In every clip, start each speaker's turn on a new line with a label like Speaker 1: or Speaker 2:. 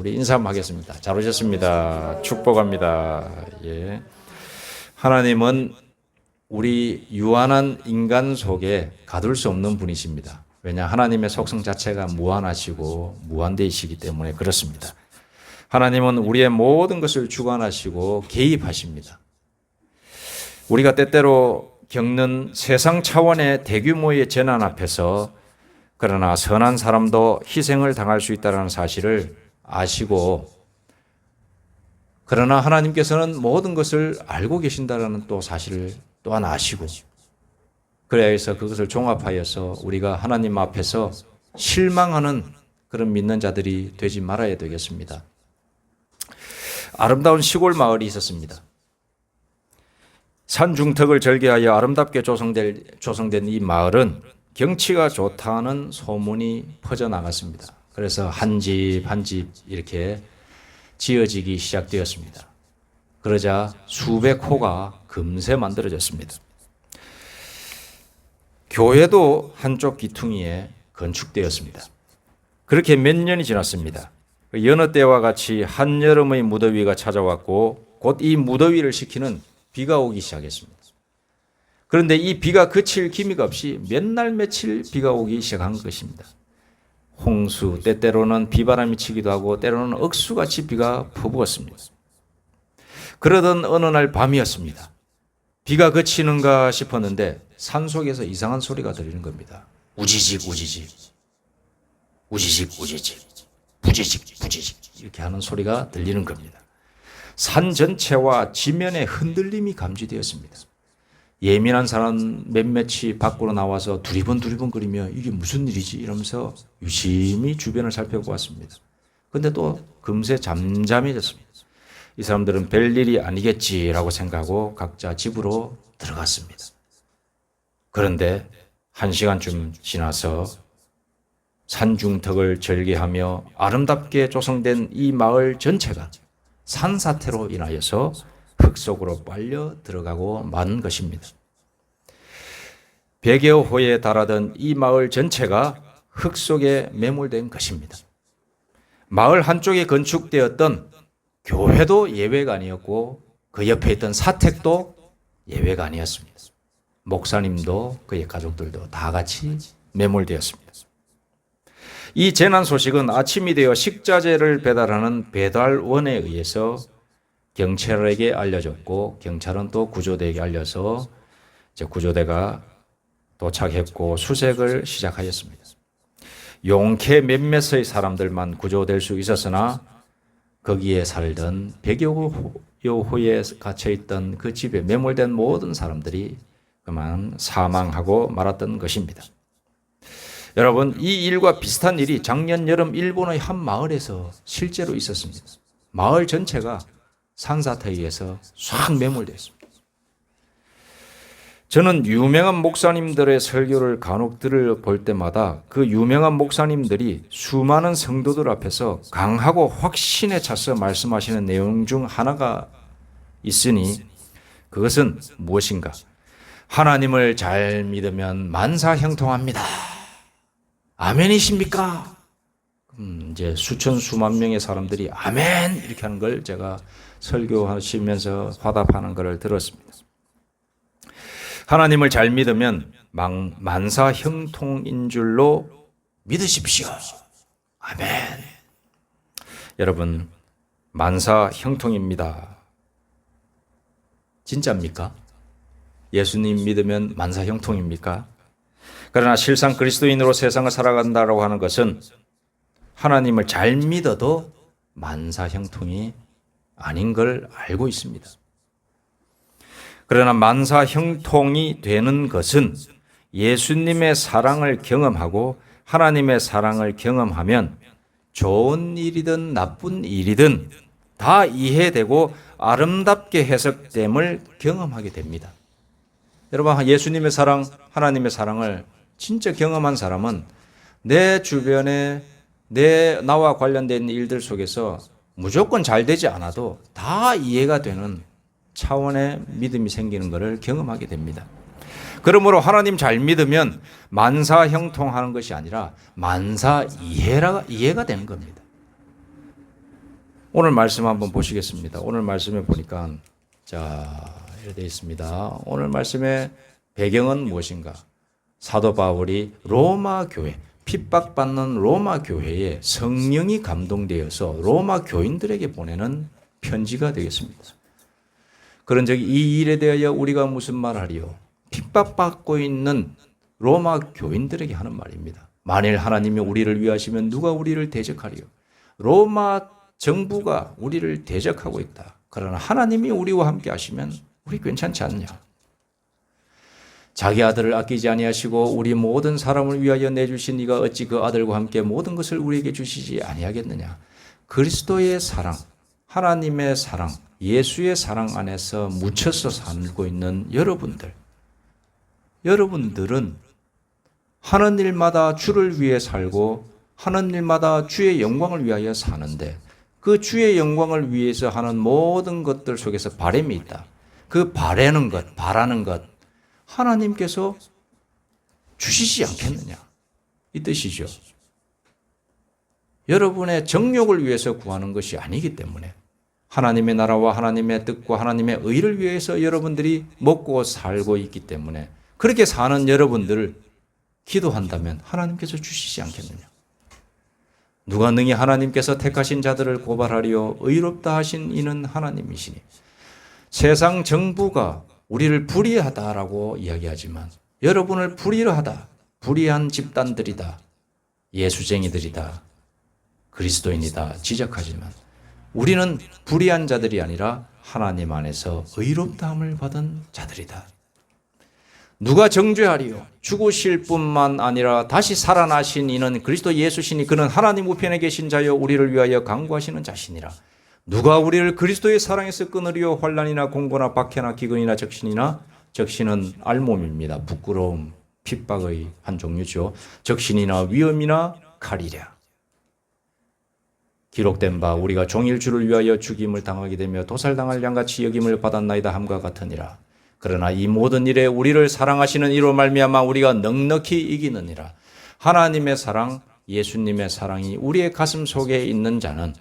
Speaker 1: 우리 인사 한번 하겠습니다. 잘 오셨습니다. 축복합니다. 예. 하나님은 우리 유한한 인간 속에 가둘 수 없는 분이십니다. 왜냐, 하나님의 속성 자체가 무한하시고 무한대이시기 때문에 그렇습니다. 하나님은 우리의 모든 것을 주관하시고 개입하십니다. 우리가 때때로 겪는 세상 차원의 대규모의 재난 앞에서 그러나 선한 사람도 희생을 당할 수 있다는 사실을 아시고, 그러나 하나님께서는 모든 것을 알고 계신다는 또 사실을 또한 아시고, 그래야 해서 그것을 종합하여서 우리가 하나님 앞에서 실망하는 그런 믿는 자들이 되지 말아야 되겠습니다. 아름다운 시골 마을이 있었습니다. 산중턱을 절개하여 아름답게 조성된 이 마을은 경치가 좋다는 소문이 퍼져나갔습니다. 그래서 한 집 한 집 이렇게 지어지기 시작되었습니다. 그러자 수백 호가 금세 만들어졌습니다. 교회도 한쪽 기퉁이에 건축되었습니다. 그렇게 몇 년이 지났습니다. 여느 때와 같이 한여름의 무더위가 찾아왔고 곧 이 무더위를 식히는 비가 오기 시작했습니다. 그런데 이 비가 그칠 기미가 없이 몇 날 며칠 비가 오기 시작한 것입니다. 홍수, 때때로는 비바람이 치기도 하고 때로는 억수같이 비가 퍼부었습니다. 그러던 어느 날 밤이었습니다. 비가 그치는가 싶었는데 산속에서 이상한 소리가 들리는 겁니다. 우지직 우지직, 우지직 우지직, 부지직 부지직 이렇게 하는 소리가 들리는 겁니다. 산 전체와 지면에 흔들림이 감지되었습니다. 예민한 사람 몇몇이 밖으로 나와서 두리번두리번거리며 이게 무슨 일이지 이러면서 유심히 주변을 살펴보았습니다. 그런데 또 금세 잠잠해졌습니다. 이 사람들은 별일이 아니겠지라고 생각하고 각자 집으로 들어갔습니다. 그런데 1시간쯤 지나서 산중턱을 절개하며 아름답게 조성된 이 마을 전체가 산사태로 인하여서 흙 속으로 빨려 들어가고 만 것입니다. 100여 호에 달하던 이 마을 전체가 흙 속에 매몰된 것입니다. 마을 한쪽에 건축되었던 교회도 예외가 아니었고 그 옆에 있던 사택도 예외가 아니었습니다. 목사님도 그의 가족들도 다 같이 매몰되었습니다. 이 재난 소식은 아침이 되어 식자재를 배달하는 배달원에 의해서 경찰에게 알려졌고 경찰은 또 구조대에게 알려서 이제 구조대가 도착했고 수색을 시작하였습니다. 용케 몇몇의 사람들만 구조될 수 있었으나 거기에 살던 100여 호에 갇혀있던 그 집에 매몰된 모든 사람들이 그만 사망하고 말았던 것입니다. 여러분, 이 일과 비슷한 일이 작년 여름 일본의 한 마을에서 실제로 있었습니다. 마을 전체가 산사태에 의해서 싹 매몰됐습니다. 저는 유명한 목사님들의 설교를 간혹 들을 때마다 그 유명한 목사님들이 수많은 성도들 앞에서 강하고 확신에 차서 말씀하시는 내용 중 하나가 있으니 그것은 무엇인가? 하나님을 잘 믿으면 만사형통합니다. 아멘이십니까? 이제 수천 수만 명의 사람들이 아멘 이렇게 하는 걸 제가 설교하시면서 화답하는 것을 들었습니다. 하나님을 잘 믿으면 만사형통인 줄로 믿으십시오. 아멘. 여러분, 만사형통입니다. 진짜입니까? 예수님 믿으면 만사형통입니까? 그러나 실상 그리스도인으로 세상을 살아간다고 하는 것은 하나님을 잘 믿어도 만사형통이 아닌 걸 알고 있습니다. 그러나 만사형통이 되는 것은 예수님의 사랑을 경험하고 하나님의 사랑을 경험하면 좋은 일이든 나쁜 일이든 다 이해되고 아름답게 해석됨을 경험하게 됩니다. 여러분, 예수님의 사랑, 하나님의 사랑을 진짜 경험한 사람은 내 주변에 나와 관련된 일들 속에서 무조건 잘 되지 않아도 다 이해가 되는 차원의 믿음이 생기는 것을 경험하게 됩니다. 그러므로 하나님 잘 믿으면 만사형통하는 것이 아니라 만사 이해가 되는 겁니다. 오늘 말씀 한번 보시겠습니다. 오늘 말씀에 보니까 이렇게 되어 있습니다. 오늘 말씀의 배경은 무엇인가? 사도 바울이 로마 교회, 핍박받는 로마 교회에 성령이 감동되어서 로마 교인들에게 보내는 편지가 되겠습니다. 그런즉 이 일에 대하여 우리가 무슨 말하리요? 핍박받고 있는 로마 교인들에게 하는 말입니다. 만일 하나님이 우리를 위하시면 누가 우리를 대적하리요? 로마 정부가 우리를 대적하고 있다. 그러나 하나님이 우리와 함께 하시면 우리 괜찮지 않냐? 자기 아들을 아끼지 아니하시고 우리 모든 사람을 위하여 내주신 이가 어찌 그 아들과 함께 모든 것을 우리에게 주시지 아니하겠느냐? 그리스도의 사랑, 하나님의 사랑, 예수의 사랑 안에서 묻혀서 살고 있는 여러분들은 하는 일마다 주를 위해 살고 하는 일마다 주의 영광을 위하여 사는데 그 주의 영광을 위해서 하는 모든 것들 속에서 바람이 있다. 그 바라는 것 하나님께서 주시지 않겠느냐 이 뜻이죠. 여러분의 정욕을 위해서 구하는 것이 아니기 때문에 하나님의 나라와 하나님의 뜻과 하나님의 의를 위해서 여러분들이 먹고 살고 있기 때문에 그렇게 사는 여러분들을 기도한다면 하나님께서 주시지 않겠느냐. 누가 능히 하나님께서 택하신 자들을 고발하리요 의롭다 하신 이는 하나님이시니. 세상 정부가 우리를 불의하다라고 이야기하지만 여러분을 불의하다, 불의한 집단들이다, 예수쟁이들이다, 그리스도인이다 지적하지만 우리는 불의한 자들이 아니라 하나님 안에서 의롭다함을 받은 자들이다. 누가 정죄하리요? 죽으실 뿐만 아니라 다시 살아나신 이는 그리스도 예수시니 그는 하나님 우편에 계신 자여 우리를 위하여 간구하시는 자시니라. 누가 우리를 그리스도의 사랑에서 끊으리요? 환난이나 공고나 박해나 기근이나 적신이나, 적신은 알몸입니다. 부끄러움, 핍박의 한 종류죠. 적신이나 위험이나 칼이랴. 기록된 바 우리가 종일 주를 위하여 죽임을 당하게 되며 도살당할 양같이 여김을 받았나이다 함과 같으니라. 그러나 이 모든 일에 우리를 사랑하시는 이로 말미암아 우리가 넉넉히 이기느니라. 하나님의 사랑, 예수님의 사랑이 우리의 가슴 속에 있는 자는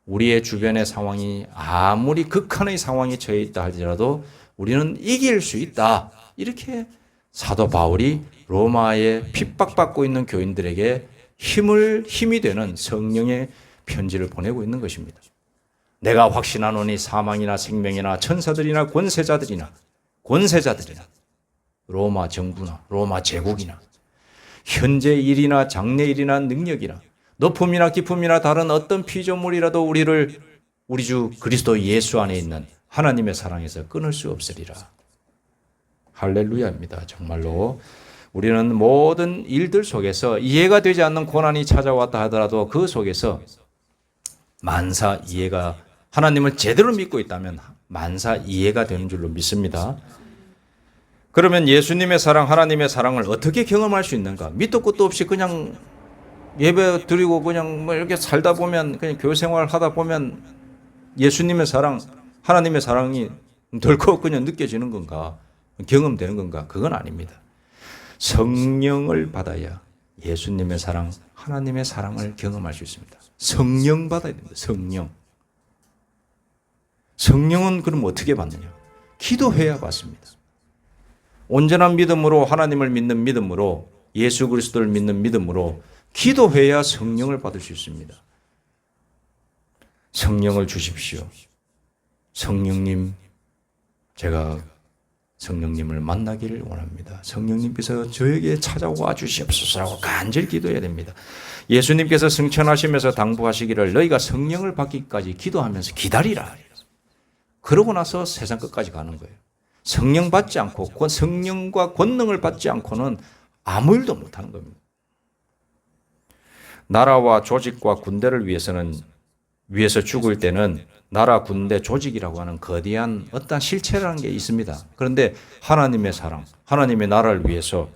Speaker 1: 우리의 주변의 상황이 아무리 극한의 상황이 처해 있다 할지라도 우리는 이길 수 있다. 이렇게 사도 바울이 로마에 핍박받고 있는 교인들에게 힘이 되는 성령의 편지를 보내고 있는 것입니다. 내가 확신하노니 사망이나 생명이나 천사들이나 권세자들이나 로마 정부나 로마 제국이나 현재 일이나 장래 일이나 능력이나 높음이나 깊음이나 다른 어떤 피조물이라도 우리를 우리 주 그리스도 예수 안에 있는 하나님의 사랑에서 끊을 수 없으리라. 할렐루야입니다. 정말로 우리는 모든 일들 속에서 이해가 되지 않는 고난이 찾아왔다 하더라도 그 속에서 만사 이해가, 하나님을 제대로 믿고 있다면 만사 이해가 되는 줄로 믿습니다. 그러면 예수님의 사랑, 하나님의 사랑을 어떻게 경험할 수 있는가? 밑도 끝도 없이 그냥 예배 드리고 그냥 뭐 이렇게 살다 보면, 그냥 교회 생활 하다 보면 예수님의 사랑, 하나님의 사랑이 덜컥 그냥 느껴지는 건가? 경험되는 건가? 그건 아닙니다. 성령을 받아야 예수님의 사랑, 하나님의 사랑을 경험할 수 있습니다. 성령 받아야 됩니다. 성령. 성령은 그럼 어떻게 받느냐? 기도해야 받습니다. 온전한 믿음으로, 하나님을 믿는 믿음으로, 예수 그리스도를 믿는 믿음으로 기도해야 성령을 받을 수 있습니다. 성령을 주십시오. 성령님, 제가 성령님을 만나기를 원합니다. 성령님께서 저에게 찾아와 주시옵소서라고 간절히 기도해야 됩니다. 예수님께서 승천하시면서 당부하시기를 너희가 성령을 받기까지 기도하면서 기다리라. 그러고 나서 세상 끝까지 가는 거예요. 성령 받지 않고, 성령과 권능을 받지 않고는 아무 일도 못하는 겁니다. 나라와 조직과 군대를 위해서 죽을 때는 나라, 군대, 조직이라고 하는 거대한 어떤 실체라는 게 있습니다. 그런데 하나님의 사랑, 하나님의 나라를 위해서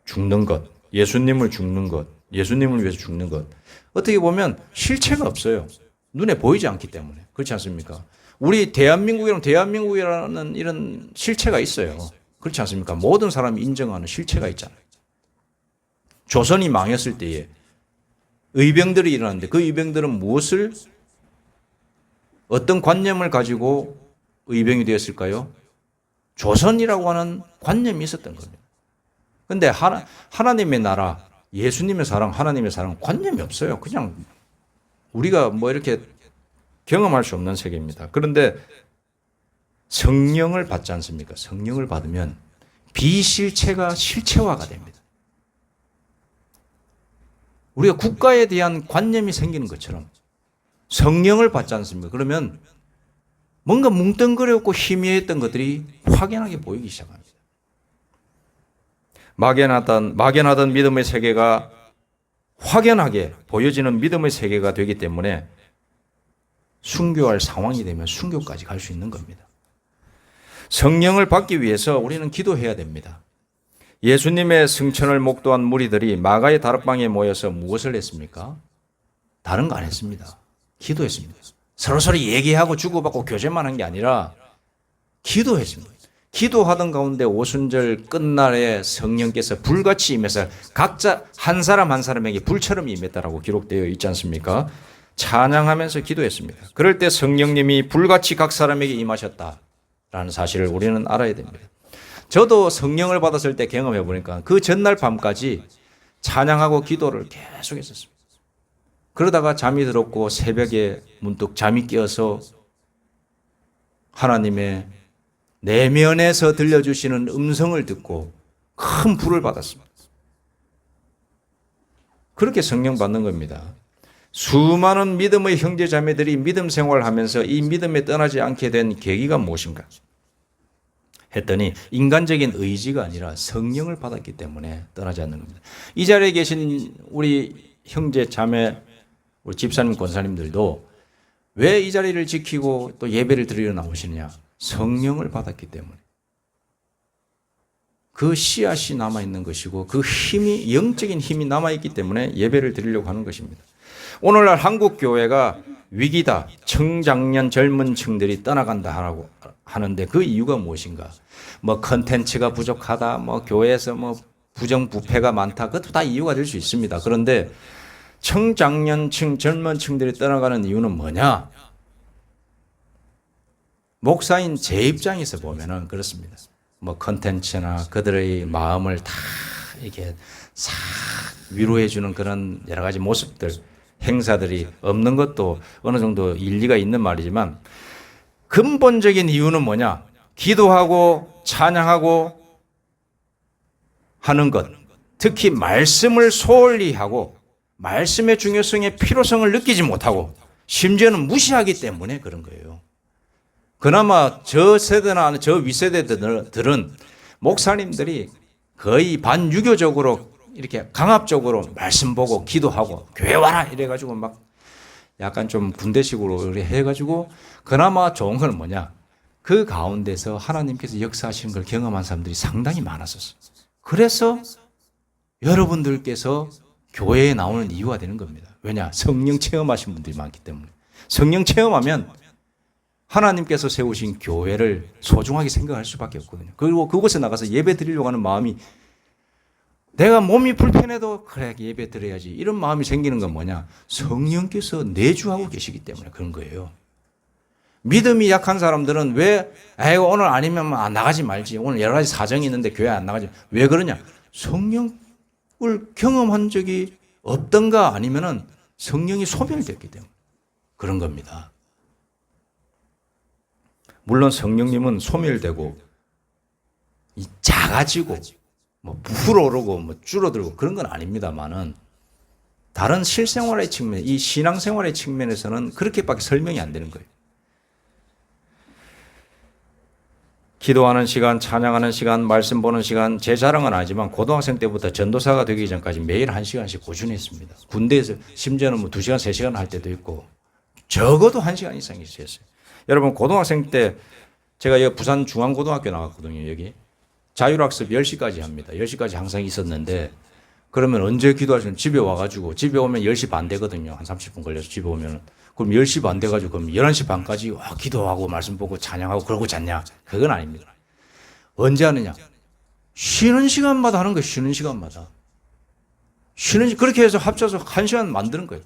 Speaker 1: 죽는 것, 예수님을 위해서 죽는 것, 어떻게 보면 실체가 없어요. 눈에 보이지 않기 때문에. 그렇지 않습니까? 우리 대한민국이라는 이런 실체가 있어요. 그렇지 않습니까? 모든 사람이 인정하는 실체가 있잖아요. 조선이 망했을 때에 의병들이 일어났는데 그 의병들은 무엇을 어떤 관념을 가지고 의병이 되었을까요? 조선이라고 하는 관념이 있었던 겁니다. 그런데 하나님의 나라, 예수님의 사랑, 하나님의 사랑 관념이 없어요. 그냥 우리가 뭐 이렇게 경험할 수 없는 세계입니다. 그런데 성령을 받지 않습니까? 성령을 받으면 비실체가 실체화가 됩니다. 우리가 국가에 대한 관념이 생기는 것처럼 성령을 받지 않습니까? 그러면 뭔가 뭉뚱그렸고 희미했던 것들이 확연하게 보이기 시작합니다. 막연하던 믿음의 세계가 확연하게 보여지는 믿음의 세계가 되기 때문에 순교할 상황이 되면 순교까지 갈 수 있는 겁니다. 성령을 받기 위해서 우리는 기도해야 됩니다. 예수님의 승천을 목도한 무리들이 마가의 다락방에 모여서 무엇을 했습니까? 다른 거 안 했습니다. 기도했습니다. 서로서로 얘기하고 주고받고 교제만 한 게 아니라 기도했습니다. 기도하던 가운데 오순절 끝날에 성령께서 불같이 임해서 각자 한 사람 한 사람에게 불처럼 임했다라고 기록되어 있지 않습니까? 찬양하면서 기도했습니다. 그럴 때 성령님이 불같이 각 사람에게 임하셨다라는 사실을 우리는 알아야 됩니다. 저도 성령을 받았을 때 경험해 보니까 그 전날 밤까지 찬양하고 기도를 계속 했었습니다. 그러다가 잠이 들었고 새벽에 문득 잠이 깨어서 하나님의 내면에서 들려주시는 음성을 듣고 큰 불을 받았습니다. 그렇게 성령 받는 겁니다. 수많은 믿음의 형제 자매들이 믿음 생활을 하면서 이 믿음에 떠나지 않게 된 계기가 무엇인가 했더니 인간적인 의지가 아니라 성령을 받았기 때문에 떠나지 않는 겁니다. 이 자리에 계신 우리 형제 자매 우리 집사님 권사님들도 왜 이 자리를 지키고 또 예배를 드리러 나오시느냐? 성령을 받았기 때문에. 그 씨앗이 남아있는 것이고 그 힘이 영적인 힘이 남아있기 때문에 예배를 드리려고 하는 것입니다. 오늘날 한국 교회가 위기다. 청장년 젊은 층들이 떠나간다 하라고 하는데 그 이유가 무엇인가? 뭐 컨텐츠가 부족하다. 뭐 교회에서 뭐 부정부패가 많다. 그것도 다 이유가 될 수 있습니다. 그런데 청장년층 젊은 층들이 떠나가는 이유는 뭐냐? 목사인 제 입장에서 보면은 그렇습니다. 뭐 컨텐츠나 그들의 마음을 다 이렇게 싹 위로해주는 그런 여러 가지 모습들, 행사들이 없는 것도 어느 정도 일리가 있는 말이지만 근본적인 이유는 뭐냐? 기도하고 찬양하고 하는 것, 특히 말씀을 소홀히 하고 말씀의 중요성의 필요성을 느끼지 못하고 심지어는 무시하기 때문에 그런 거예요. 그나마 저 세대나 저 윗세대들은 목사님들이 거의 반유교적으로 이렇게 강압적으로 말씀 보고 기도하고 교회 와라 이래가지고 막 약간 좀 군대식으로 이렇게 해가지고 그나마 좋은 건 뭐냐? 그 가운데서 하나님께서 역사하시는 걸 경험한 사람들이 상당히 많았었어요. 그래서 여러분들께서 교회에 나오는 이유가 되는 겁니다. 왜냐? 성령 체험하신 분들이 많기 때문에. 성령 체험하면 하나님께서 세우신 교회를 소중하게 생각할 수밖에 없거든요. 그리고 그곳에 나가서 예배 드리려고 하는 마음이 내가 몸이 불편해도 그래 예배 드려야지 이런 마음이 생기는 건 뭐냐? 성령께서 내주하고 계시기 때문에 그런 거예요. 믿음이 약한 사람들은 왜 아이고 오늘 아니면 나가지 말지 오늘 여러 가지 사정이 있는데 교회 안 나가지 왜 그러냐? 성령을 경험한 적이 없던가 아니면은 성령이 소멸됐기 때문에 그런 겁니다. 물론 성령님은 소멸되고 작아지고 뭐 불어오르고 뭐 줄어들고 그런 건 아닙니다만은 다른 실생활의 측면, 이 신앙생활의 측면에서는 그렇게밖에 설명이 안 되는 거예요. 기도하는 시간, 찬양하는 시간, 말씀 보는 시간, 제 자랑은 아니지만 고등학생 때부터 전도사가 되기 전까지 매일 1시간씩 꾸준히 했습니다. 군대에서 심지어는 뭐 2시간, 3시간 할 때도 있고 적어도 1시간 이상이 있었어요. 여러분 고등학생 때 제가 여기 부산 중앙고등학교 나갔거든요. 여기 자율학습 10시까지 합니다. 10시까지 항상 있었는데 그러면 언제 기도하시면 집에 와가지고 집에 오면 10시 반 되거든요. 한 30분 걸려서 집에 오면 그럼 10시 반 돼가지고 그럼 11시 반까지 기도하고 말씀 보고 찬양하고 그러고 잤냐? 그건 아닙니다. 언제 하느냐? 쉬는 시간마다 하는 거예요. 쉬는 시간마다. 쉬는 그렇게 해서 합쳐서 1시간 만드는 거예요.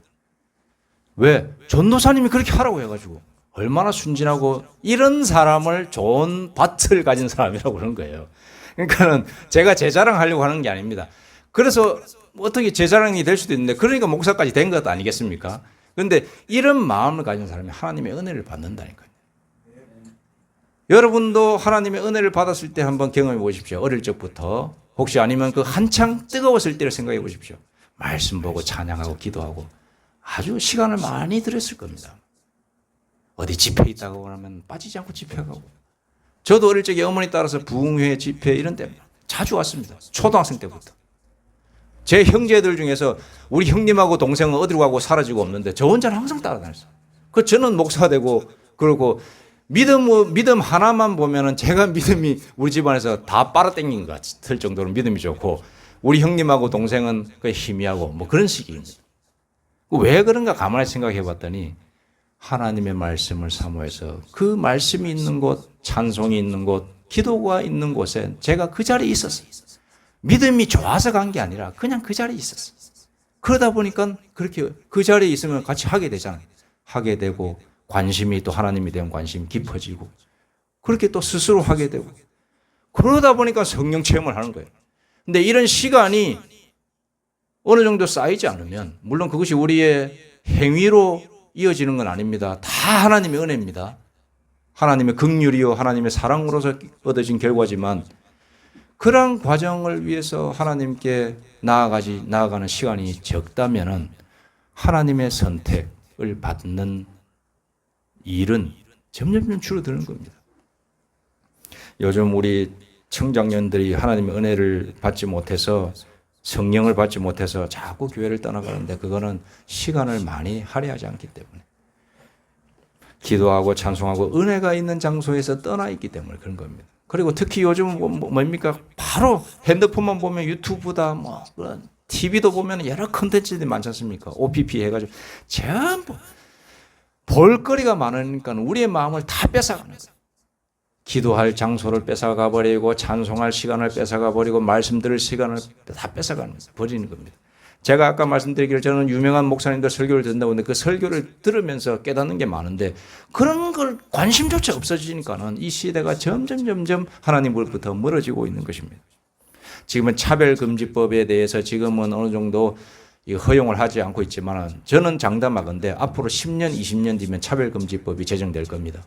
Speaker 1: 왜? 전도사님이 그렇게 하라고 해가지고 얼마나 순진하고 이런 사람을 좋은 밭을 가진 사람이라고 그러는 거예요. 그러니까는 제가 제 자랑하려고 하는 게 아닙니다. 그래서 어떻게 제 자랑이 될 수도 있는데 그러니까 목사까지 된 것 아니겠습니까? 그런데 이런 마음을 가진 사람이 하나님의 은혜를 받는다니까요. 여러분도 하나님의 은혜를 받았을 때 한번 경험해 보십시오. 어릴 적부터 혹시 아니면 그 한창 뜨거웠을 때를 생각해 보십시오. 말씀 보고 찬양하고 기도하고 아주 시간을 많이 들였을 겁니다. 어디 집회 있다고 하면 빠지지 않고 집회 가고. 저도 어릴 적에 어머니 따라서 부흥회 집회 이런 데 자주 왔습니다. 초등학생 때부터. 제 형제들 중에서 우리 형님하고 동생은 어디로 가고 사라지고 없는데 저 혼자는 항상 따라다녔어요. 저는 목사가 되고 그러고 믿음 하나만 보면은 제가 믿음이 우리 집안에서 다 빨아당긴 것 같을 정도로 믿음이 좋고 우리 형님하고 동생은 그 희미하고 뭐 그런 식입니다. 왜 그런가 가만히 생각해 봤더니 하나님의 말씀을 사모해서 그 말씀이 있는 곳, 찬송이 있는 곳, 기도가 있는 곳에 제가 그 자리에 있었어요. 믿음이 좋아서 간 게 아니라 그냥 그 자리에 있었어요. 그러다 보니까 그렇게 그 자리에 있으면 같이 하게 되잖아요. 하게 되고 관심이 또 하나님에 대한 관심이 깊어지고 그렇게 또 스스로 하게 되고 그러다 보니까 성령 체험을 하는 거예요. 근데 이런 시간이 어느 정도 쌓이지 않으면 물론 그것이 우리의 행위로 이어지는 건 아닙니다. 다 하나님의 은혜입니다. 하나님의 긍휼이요 하나님의 사랑으로서 얻어진 결과지만 그러한 과정을 위해서 하나님께 나아가는 시간이 적다면은 하나님의 선택을 받는 일은 점점 줄어드는 겁니다. 요즘 우리 청장년들이 하나님의 은혜를 받지 못해서 성령을 받지 못해서 자꾸 교회를 떠나가는데 그거는 시간을 많이 할애하지 않기 때문에 기도하고 찬송하고 은혜가 있는 장소에서 떠나 있기 때문에 그런 겁니다. 그리고 특히 요즘 뭡니까? 바로 핸드폰만 보면 유튜브다 뭐 TV도 보면 여러 컨텐츠들이 많지 않습니까? OPP 해가지고 전부 볼거리가 많으니까 우리의 마음을 다 뺏어가는 거예요. 기도할 장소를 뺏어가 버리고 찬송할 시간을 뺏어가 버리고 말씀 들을 시간을 다 뺏어가는 버리는 겁니다. 제가 아까 말씀드리기를 저는 유명한 목사님들 설교를 듣는다고 했는데 그 설교를 들으면서 깨닫는 게 많은데 그런 걸 관심조차 없어지니까는 이 시대가 점점 하나님으로부터 멀어지고 있는 것입니다. 지금은 차별금지법에 대해서 지금은 어느 정도 허용을 하지 않고 있지만 저는 장담하건대 앞으로 10년, 20년 뒤면 차별금지법이 제정될 겁니다.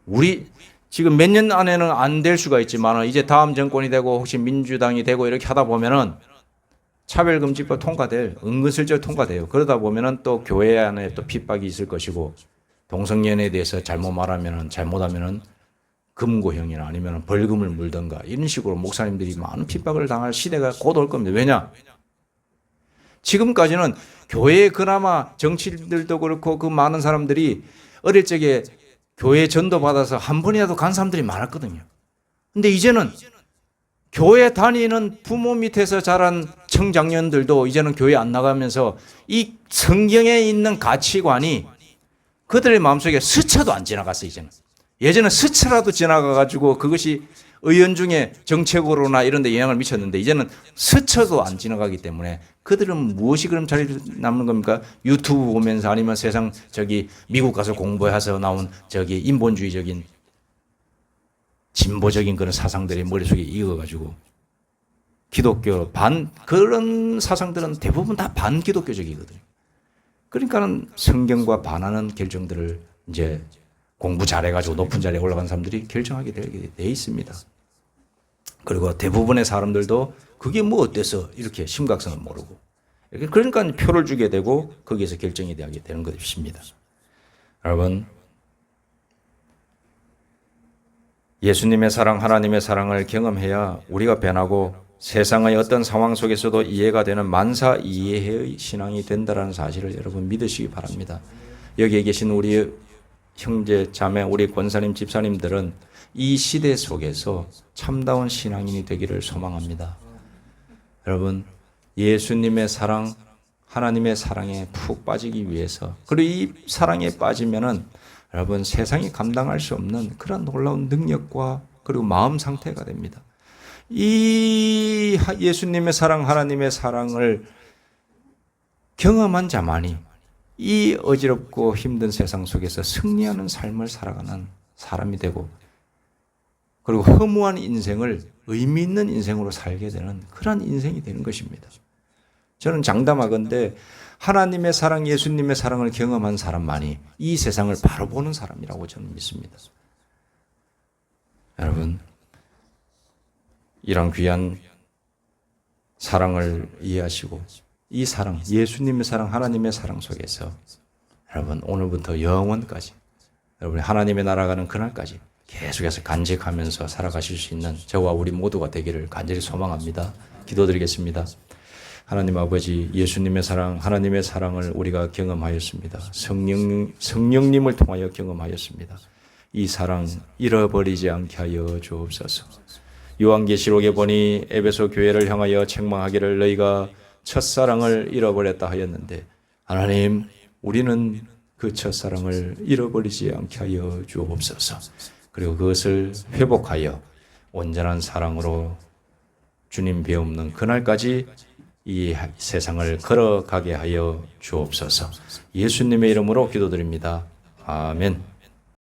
Speaker 1: 우리 지금 몇 년 안에는 안 될 수가 있지만 이제 다음 정권이 되고 혹시 민주당이 되고 이렇게 하다 보면은 차별금지법 은근슬쩍 통과돼요. 그러다 보면은 또 교회 안에 또 핍박이 있을 것이고 동성연애에 대해서 잘못하면은 금고형이나 아니면 벌금을 물던가 이런 식으로 목사님들이 많은 핍박을 당할 시대가 곧 올 겁니다. 왜냐? 지금까지는 교회에 그나마 정치인들도 그렇고 그 많은 사람들이 어릴 적에 교회 전도 받아서 한 번이라도 간 사람들이 많았거든요. 근데 이제는 교회 다니는 부모 밑에서 자란 청장년들도 이제는 교회 안 나가면서 이 성경에 있는 가치관이 그들의 마음속에 스쳐도 안 지나갔어요. 이제는. 예전에 스쳐라도 지나가가지고 그것이 의원중에 정책으로나 이런 데 영향을 미쳤는데 이제는 스쳐도 안 지나가기 때문에 그들은 무엇이 그럼 자리 남는 겁니까? 유튜브 보면서 아니면 세상 미국 가서 공부해서 나온 인본주의적인 진보적인 그런 사상들이 머릿속에 익어가지고 기독교 그런 사상들은 대부분 다 반기독교적이거든요. 그러니까는 성경과 반하는 결정들을 이제 공부 잘해가지고 높은 자리에 올라간 사람들이 결정하게 되게 돼 있습니다. 그리고 대부분의 사람들도 그게 뭐 어때서 이렇게 심각성을 모르고 그러니까 표를 주게 되고 거기에서 결정이 되게 되는 것입니다. 여러분 예수님의 사랑, 하나님의 사랑을 경험해야 우리가 변하고 세상의 어떤 상황 속에서도 이해가 되는 만사 이해의 신앙이 된다는 사실을 여러분 믿으시기 바랍니다. 여기에 계신 우리 형제, 자매, 우리 권사님, 집사님들은 이 시대 속에서 참다운 신앙인이 되기를 소망합니다. 여러분, 예수님의 사랑, 하나님의 사랑에 푹 빠지기 위해서 그리고 이 사랑에 빠지면은 여러분 세상이 감당할 수 없는 그런 놀라운 능력과 그리고 마음 상태가 됩니다. 이 예수님의 사랑, 하나님의 사랑을 경험한 자만이 이 어지럽고 힘든 세상 속에서 승리하는 삶을 살아가는 사람이 되고, 그리고 허무한 인생을 의미 있는 인생으로 살게 되는 그러한 인생이 되는 것입니다. 저는 장담하건대 하나님의 사랑, 예수님의 사랑을 경험한 사람만이 이 세상을 바로 보는 사람이라고 저는 믿습니다. 여러분, 이런 귀한 사랑을 이해하시고 이 사랑, 예수님의 사랑, 하나님의 사랑 속에서 여러분 오늘부터 영원까지, 여러분이 하나님의 나라 가는 그날까지 계속해서 간직하면서 살아가실 수 있는 저와 우리 모두가 되기를 간절히 소망합니다. 기도드리겠습니다. 하나님 아버지, 예수님의 사랑, 하나님의 사랑을 우리가 경험하였습니다. 성령님을 통하여 경험하였습니다. 이 사랑 잃어버리지 않게 하여 주옵소서. 요한계시록에 보니 에베소 교회를 향하여 책망하기를 너희가 첫사랑을 잃어버렸다 하였는데, 하나님, 우리는 그 첫사랑을 잃어버리지 않게 하여 주옵소서. 그리고 그것을 회복하여 온전한 사랑으로 주님 배움는 그날까지 이 세상을 걸어가게 하여 주옵소서. 예수님의 이름으로 기도드립니다. 아멘.